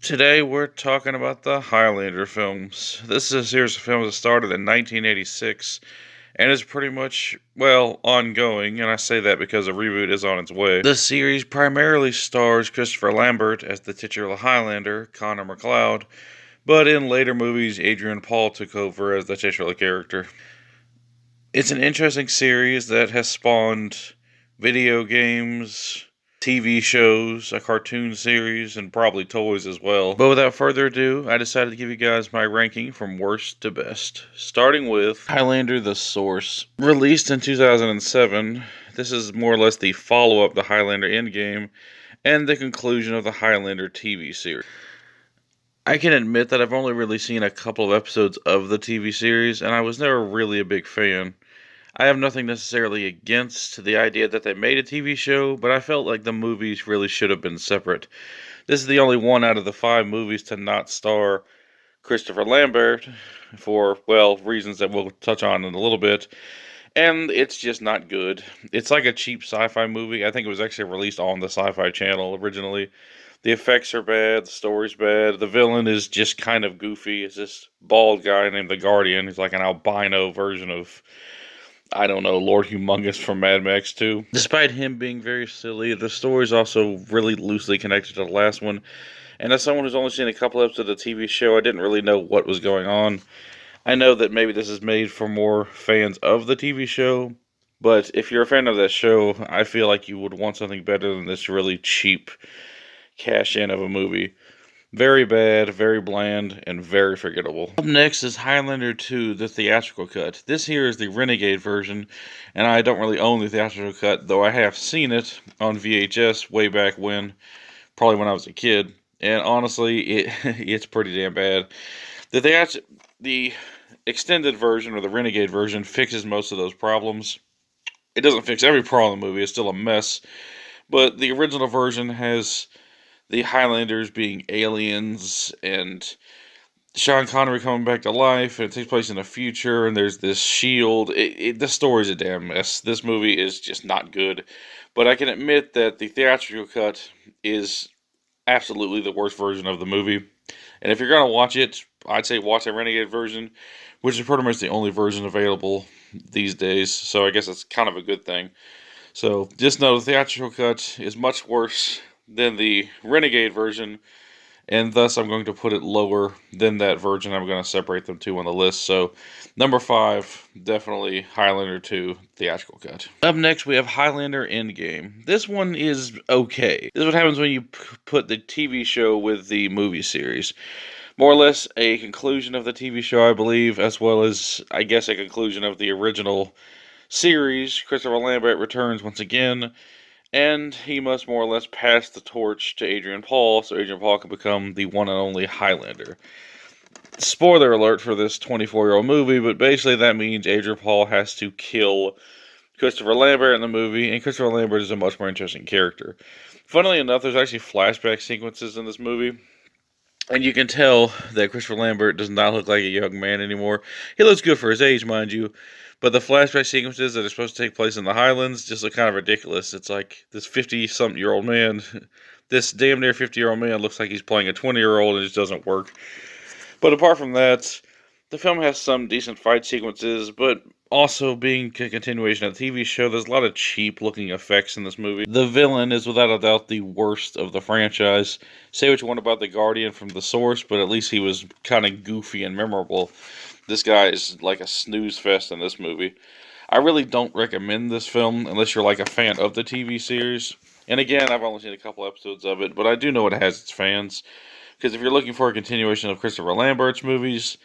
Today we're talking about the Highlander films. This is a series of films that started in 1986 and is pretty much, well, ongoing, and I say that because a reboot is on its way. The series primarily stars Christopher Lambert as the titular Highlander, Connor MacLeod, but in later movies, Adrian Paul took over as the titular character. It's an interesting series that has spawned video games, TV shows, a cartoon series, and probably toys as well. But without further ado, I decided to give you guys my ranking from worst to best. Starting with Highlander the Source. Released in 2007, this is more or less the follow up to Highlander Endgame and the conclusion of the Highlander TV series. I can admit that I've only really seen a couple of episodes of the TV series, and I was never really a big fan. I have nothing necessarily against the idea that they made a TV show, but I felt like the movies really should have been separate. This is the only one out of the 5 movies to not star Christopher Lambert for, well, reasons that we'll touch on in a little bit. And it's just not good. It's like a cheap sci-fi movie. I think it was actually released on the Sci-Fi Channel originally. The effects are bad, the story's bad, the villain is just kind of goofy. It's this bald guy named the Guardian. He's like an albino version of, I don't know, Lord Humongous from Mad Max 2. Despite him being very silly, the story's also really loosely connected to the last one. And as someone who's only seen a couple episodes of the TV show, I didn't really know what was going on. I know that maybe this is made for more fans of the TV show, but if you're a fan of that show, I feel like you would want something better than this really cheap cash-in of a movie. Very bad, very bland, and very forgettable. Up next is Highlander 2, the theatrical cut. This here is the Renegade version, and I don't really own the theatrical cut, though I have seen it on VHS way back when, probably when I was a kid. And honestly, it's pretty damn bad. The extended version, or the Renegade version, fixes most of those problems. It doesn't fix every problem in the movie, it's still a mess. But the original version has the Highlanders being aliens, and Sean Connery coming back to life, and it takes place in the future, and there's this shield. The story's a damn mess. This movie is just not good. But I can admit that the theatrical cut is absolutely the worst version of the movie. And if you're going to watch it, I'd say watch the Renegade version, which is pretty much the only version available these days. So I guess that's kind of a good thing. So just know the theatrical cut is much worse than the Renegade version, and thus I'm going to put it lower than that version. I'm going to separate them two on the list. So number 5, definitely Highlander 2 theatrical cut. Up next we have Highlander Endgame. This one is okay. This is what happens when you put the TV show with the movie series. More or less a conclusion of the TV show, I believe, as well as, I guess, a conclusion of the original series. Christopher Lambert returns once again, and he must more or less pass the torch to Adrian Paul, so Adrian Paul can become the one and only Highlander. Spoiler alert for this 24-year-old movie, but basically that means Adrian Paul has to kill Christopher Lambert in the movie, and Christopher Lambert is a much more interesting character. Funnily enough, there's actually flashback sequences in this movie, and you can tell that Christopher Lambert does not look like a young man anymore. He looks good for his age, mind you, but the flashback sequences that are supposed to take place in the Highlands just look kind of ridiculous. It's like this 50-something-year-old man, this damn near 50-year-old man looks like he's playing a 20-year-old, and it just doesn't work. But apart from that, the film has some decent fight sequences, but also being a continuation of the TV show, there's a lot of cheap-looking effects in this movie. The villain is without a doubt the worst of the franchise. Say what you want about the Guardian from the source, but at least he was kind of goofy and memorable. This guy is like a snooze fest in this movie. I really don't recommend this film unless you're like a fan of the TV series. And again, I've only seen a couple episodes of it, but I do know it has its fans. Because if you're looking for a continuation of Christopher Lambert's movies,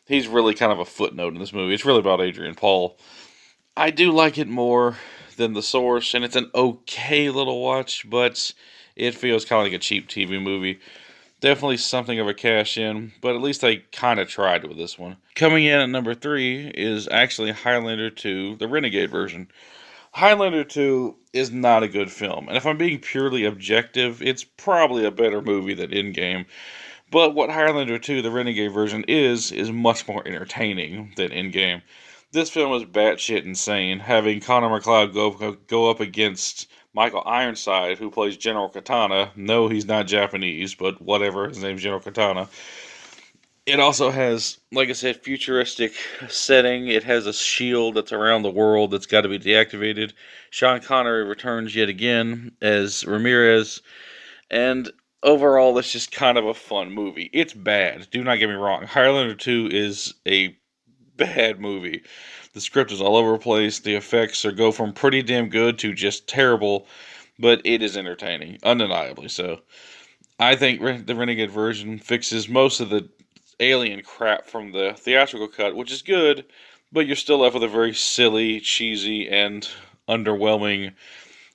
he's really kind of a footnote in this movie. It's really about Adrian Paul. I do like it more than The Source, and it's an okay little watch, but it feels kind of like a cheap TV movie. Definitely something of a cash-in, but at least they kind of tried with this one. Coming in at number 3 is actually Highlander 2, the Renegade version. Highlander 2 is not a good film, and if I'm being purely objective, it's probably a better movie than Endgame. But what Highlander 2, the Renegade version, is much more entertaining than Endgame. This film is batshit insane, having Connor MacLeod go up against Michael Ironside, who plays General Katana. No, he's not Japanese, but whatever, his name's General Katana. It also has, like I said, futuristic setting. It has a shield that's around the world that's got to be deactivated. Sean Connery returns yet again as Ramirez, and overall, it's just kind of a fun movie. It's bad. Do not get me wrong. Highlander 2 is a bad movie. The script is all over the place. The effects go from pretty damn good to just terrible, but it is entertaining, undeniably so. I think the Renegade version fixes most of the alien crap from the theatrical cut, which is good, but you're still left with a very silly, cheesy, and underwhelming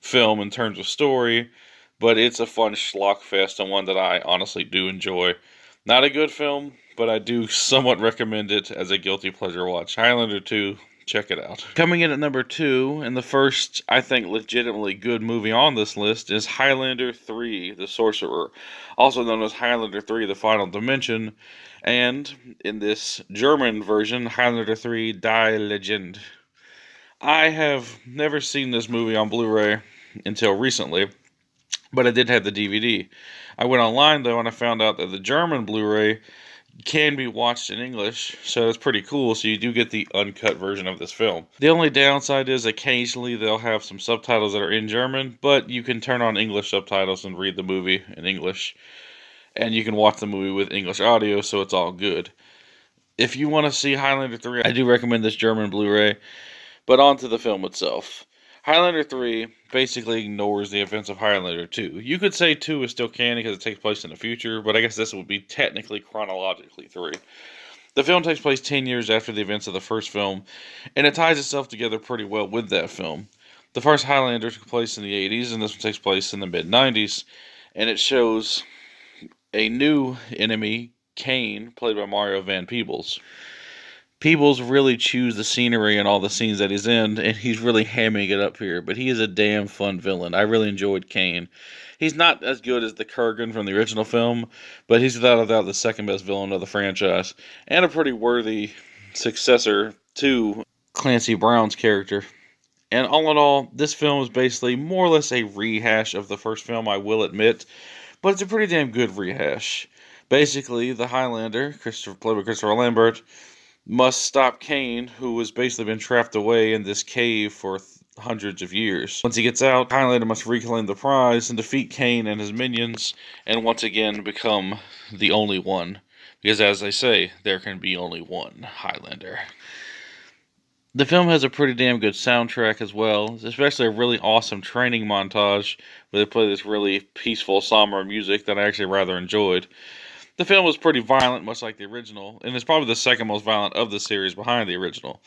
film in terms of story. But it's a fun schlock fest and one that I honestly do enjoy. Not a good film, but I do somewhat recommend it as a guilty pleasure watch. Highlander 2, check it out. Coming in at number 2, and the first, I think, legitimately good movie on this list is Highlander 3, The Sorcerer, also known as Highlander 3, The Final Dimension, and in this German version, Highlander 3, Die Legend. I have never seen this movie on Blu-ray until recently, but I did have the DVD. I went online, though, and I found out that the German Blu-ray can be watched in English, so that's pretty cool. So you do get the uncut version of this film. The only downside is occasionally they'll have some subtitles that are in German, but you can turn on English subtitles and read the movie in English. And you can watch the movie with English audio, so it's all good. If you want to see Highlander 3, I do recommend this German Blu-ray. But on to the film itself. Highlander 3 basically ignores the events of Highlander 2. You could say 2 is still canon because it takes place in the future, but I guess this would be technically chronologically 3. The film takes place 10 years after the events of the first film, and it ties itself together pretty well with that film. The first Highlander took place in the 80s, and this one takes place in the mid-90s, and it shows a new enemy, Kane, played by Mario Van Peebles. Peebles really chews the scenery and all the scenes that he's in, and he's really hamming it up here. But he is a damn fun villain. I really enjoyed Kane. He's not as good as the Kurgan from the original film, but he's without a doubt the second best villain of the franchise, and a pretty worthy successor to Clancy Brown's character. And all in all, this film is basically more or less a rehash of the first film, I will admit, but it's a pretty damn good rehash. Basically, the Highlander, played by Christopher Lambert, must stop Kane, who has basically been trapped away in this cave for hundreds of years. Once he gets out, Highlander must reclaim the prize and defeat Kane and his minions, and once again become the only one. Because as they say, there can be only one Highlander. The film has a pretty damn good soundtrack as well, especially a really awesome training montage where they play this really peaceful, somber music that I actually rather enjoyed. The film was pretty violent, much like the original, and it's probably the second most violent of the series behind the original.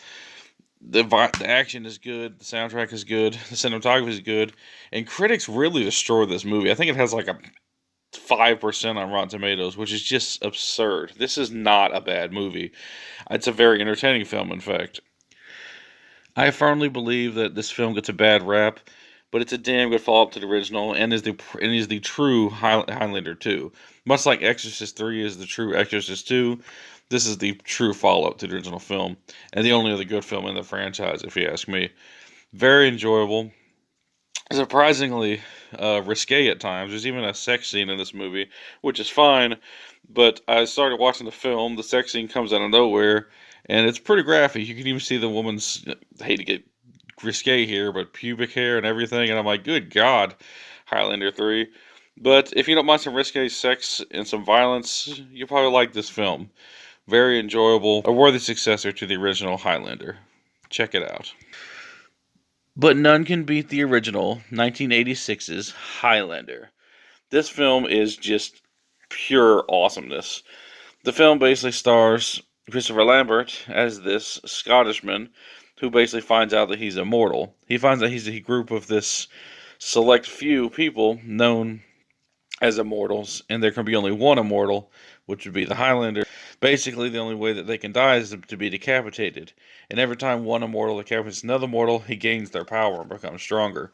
The action is good, the soundtrack is good, the cinematography is good, and critics really destroyed this movie. I think it has like a 5% on Rotten Tomatoes, which is just absurd. This is not a bad movie. It's a very entertaining film, in fact. I firmly believe that this film gets a bad rap, but it's a damn good follow-up to the original, and is the true Highlander 2. Much like Exorcist 3 is the true Exorcist 2, this is the true follow-up to the original film, and the only other good film in the franchise, if you ask me. Very enjoyable. Surprisingly risque at times. There's even a sex scene in this movie, which is fine, but I started watching the film, the sex scene comes out of nowhere, and it's pretty graphic. You can even see the woman's, I hate to get risque here, but pubic hair and everything, and I'm like, good God, Highlander 3. But if you don't mind some risque sex and some violence, you'll probably like this film. Very enjoyable, a worthy successor to the original Highlander. Check it out. But none can beat the original 1986's Highlander. This film is just pure awesomeness. The film basically stars Christopher Lambert as this Scottishman who basically finds out that he's immortal. He finds that he's a group of this select few people known as immortals, and there can be only one immortal, which would be the Highlander. Basically, the only way that they can die is to be decapitated. And every time one immortal decapitates another mortal, he gains their power and becomes stronger.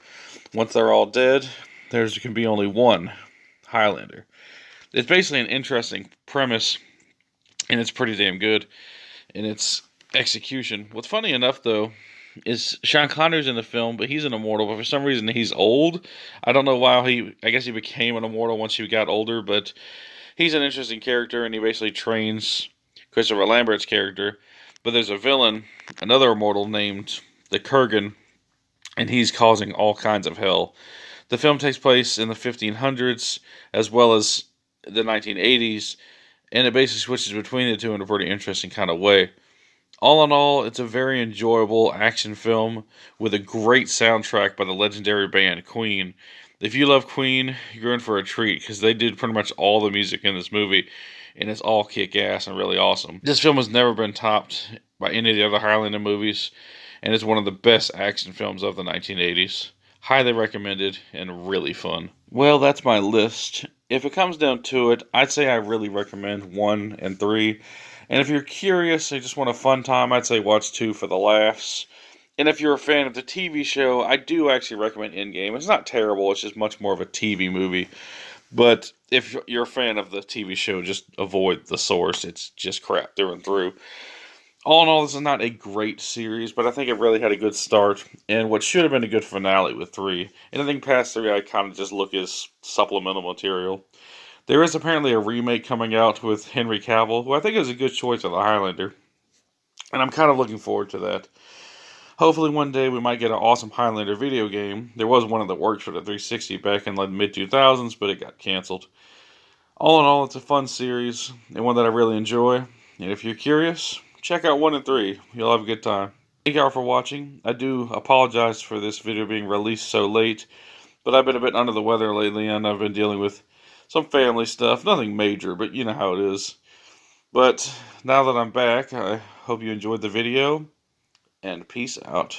Once they're all dead, there can be only one Highlander. It's basically an interesting premise, and it's pretty damn good in its execution. What's funny enough, though, is Sean Connery's in the film, but he's an immortal. But for some reason, he's old. I don't know why I guess he became an immortal once he got older, but he's an interesting character, and he basically trains Christopher Lambert's character. But there's a villain, another immortal named the Kurgan, and he's causing all kinds of hell. The film takes place in the 1500s as well as the 1980s, and it basically switches between the two in a pretty interesting kind of way. All in all, it's a very enjoyable action film with a great soundtrack by the legendary band Queen. If you love Queen, you're in for a treat because they did pretty much all the music in this movie, and it's all kick-ass and really awesome. This film has never been topped by any of the other Highlander movies, and it's one of the best action films of the 1980s. Highly recommended and really fun. Well, that's my list. If it comes down to it, I'd say I really recommend 1 and 3. And if you're curious and just want a fun time, I'd say watch 2 for the laughs. And if you're a fan of the TV show, I do actually recommend Endgame. It's not terrible, it's just much more of a TV movie. But if you're a fan of the TV show, just avoid the source. It's just crap through and through. All in all, this is not a great series, but I think it really had a good start, and what should have been a good finale with 3. Anything past 3, I kind of just look as supplemental material. There is apparently a remake coming out with Henry Cavill, who I think is a good choice for the Highlander, and I'm kind of looking forward to that. Hopefully one day we might get an awesome Highlander video game. There was one in the works for the 360 back in the mid-2000s, but it got canceled. All in all, it's a fun series, and one that I really enjoy, and if you're curious, check out 1 and 3. You'll have a good time. Thank y'all for watching. I do apologize for this video being released so late, but I've been a bit under the weather lately, and I've been dealing with some family stuff. Nothing major, but you know how it is. But now that I'm back, I hope you enjoyed the video, and peace out.